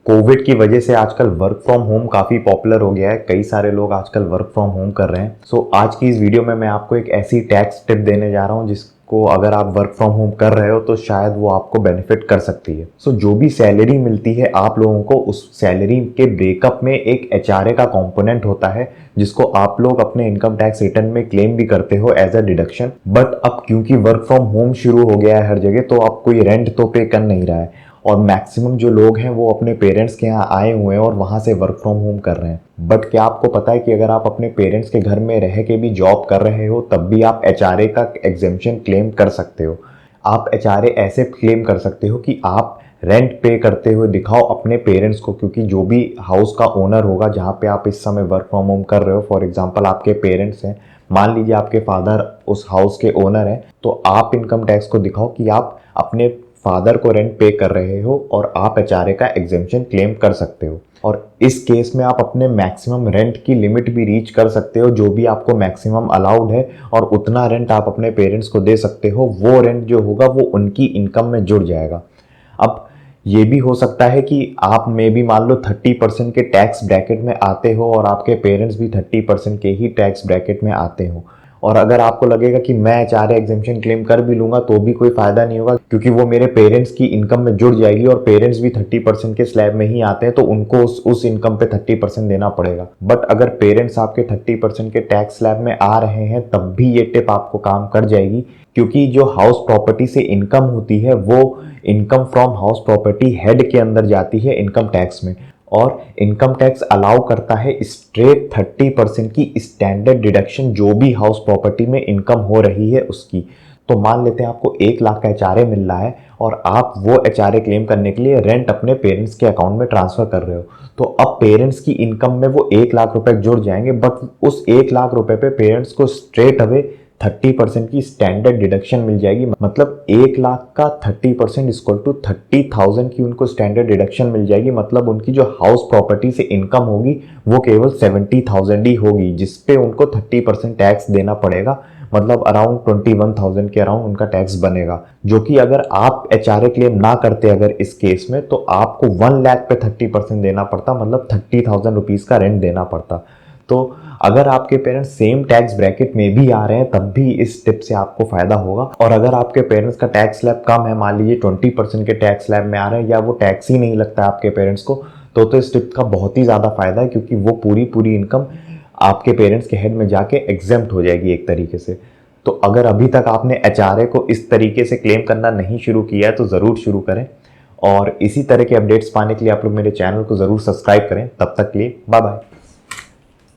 Covid की वजह से आजकल वर्क फ्रॉम होम काफ़ी पॉपुलर हो गया है। कई सारे लोग आजकल वर्क फ्रॉम होम कर रहे हैं। आज की इस वीडियो में मैं आपको एक ऐसी टैक्स टिप देने जा रहा हूं जिसको अगर आप वर्क फ्रॉम होम कर रहे हो तो शायद वो आपको बेनिफिट कर सकती है। जो भी सैलरी मिलती है आप लोगों को, उस सैलरी के ब्रेकअप में एक एचआरए का कंपोनेंट होता है जिसको आप लोग अपने इनकम टैक्स रिटर्न में क्लेम भी करते हो एज अ डिडक्शन। बट अब क्योंकि वर्क फ्रॉम होम शुरू हो गया है हर जगह, तो अब कोई रेंट तो पे कर नहीं रहा है और मैक्सिमम जो लोग हैं वो अपने पेरेंट्स के यहाँ आए हुए हैं और वहाँ से वर्क फ्रॉम होम कर रहे हैं। बट क्या आपको पता है कि अगर आप अपने पेरेंट्स के घर में रह के भी जॉब कर रहे हो तब भी आप एचआरए का एग्जेम्पशन क्लेम कर सकते हो। आप एचआरए ऐसे क्लेम कर सकते हो कि आप रेंट पे करते हुए दिखाओ अपने पेरेंट्स को, क्योंकि जो भी हाउस का ओनर होगा जहाँ पे आप इस समय वर्क फ्रॉम होम कर रहे हो, फॉर एग्जांपल आपके पेरेंट्स हैं, मान लीजिए आपके फादर उस हाउस के ओनर हैं, तो आप इनकम टैक्स को दिखाओ कि आप अपने फादर को रेंट पे कर रहे हो और आप एचआरए का एग्जेम्पशन क्लेम कर सकते हो। और इस केस में आप अपने मैक्सिमम रेंट की लिमिट भी रीच कर सकते हो, जो भी आपको मैक्सिमम अलाउड है, और उतना रेंट आप अपने पेरेंट्स को दे सकते हो। वो रेंट जो होगा वो उनकी इनकम में जुड़ जाएगा। अब ये भी हो सकता है कि आप में भी मान लो 30% के टैक्स ब्रैकेट में आते हो और आपके पेरेंट्स भी 30% के ही टैक्स ब्रैकेट में आते हो, और अगर आपको लगेगा कि मैं एचआरए एग्जेम्पशन क्लेम कर भी लूंगा तो भी कोई फायदा नहीं होगा, क्योंकि वो मेरे पेरेंट्स की इनकम में जुड़ जाएगी और पेरेंट्स भी 30% के स्लैब में ही आते हैं, तो उनको उस इनकम पे 30% देना पड़ेगा। बट अगर पेरेंट्स आपके 30% के टैक्स स्लैब में आ रहे हैं तब भी ये टिप आपको काम कर जाएगी, क्योंकि जो हाउस प्रॉपर्टी से इनकम होती है वो income from house property head के अंदर जाती है इनकम टैक्स में, और इनकम टैक्स अलाउ करता है स्ट्रेट 30% की स्टैंडर्ड डिडक्शन जो भी हाउस प्रॉपर्टी में इनकम हो रही है उसकी। तो मान लेते हैं आपको 1 लाख का एचआरए मिल रहा है और आप वो एचआरए क्लेम करने के लिए रेंट अपने पेरेंट्स के अकाउंट में ट्रांसफर कर रहे हो, तो अब पेरेंट्स की इनकम में वो 1 लाख रुपए जुड़ जाएंगे, बट उस 1 लाख रुपए पे पेरेंट्स को स्ट्रेट अवे 30% की स्टैंडर्ड डिडक्शन मिल जाएगी। मतलब 1 लाख का 30% इक्वल टू 30,000 की उनको स्टैंडर्ड डिडक्शन मिल जाएगी। मतलब उनकी जो हाउस प्रॉपर्टी से इनकम होगी वो केवल 70,000 ही होगी, जिसपे उनको 30% टैक्स देना पड़ेगा। मतलब अराउंड 21,000 के अराउंड उनका टैक्स बनेगा, जो कि अगर आप एचआरए क्लेम ना करते अगर इस केस में, तो आपको 1 लाख पे 30% देना पड़ता, मतलब 30,000 रुपीज का रेंट देना पड़ता। तो अगर आपके पेरेंट्स सेम टैक्स ब्रैकेट में भी आ रहे हैं तब भी इस टिप से आपको फायदा होगा। और अगर आपके पेरेंट्स का टैक्स स्लैब कम है, मान लीजिए 20% के टैक्स स्लैब में आ रहे हैं, या वो टैक्स ही नहीं लगता है आपके पेरेंट्स को, तो इस टिप का बहुत ही ज़्यादा फायदा है, क्योंकि वो पूरी इनकम आपके पेरेंट्स के हेड में जाके एग्जेम्प्ट हो जाएगी एक तरीके से। तो अगर अभी तक आपने एचआरए को इस तरीके से क्लेम करना नहीं शुरू किया है तो ज़रूर शुरू करें, और इसी तरह के अपडेट्स पाने के लिए आप लोग मेरे चैनल को ज़रूर सब्सक्राइब करें। तब तक के लिए बाय बाय।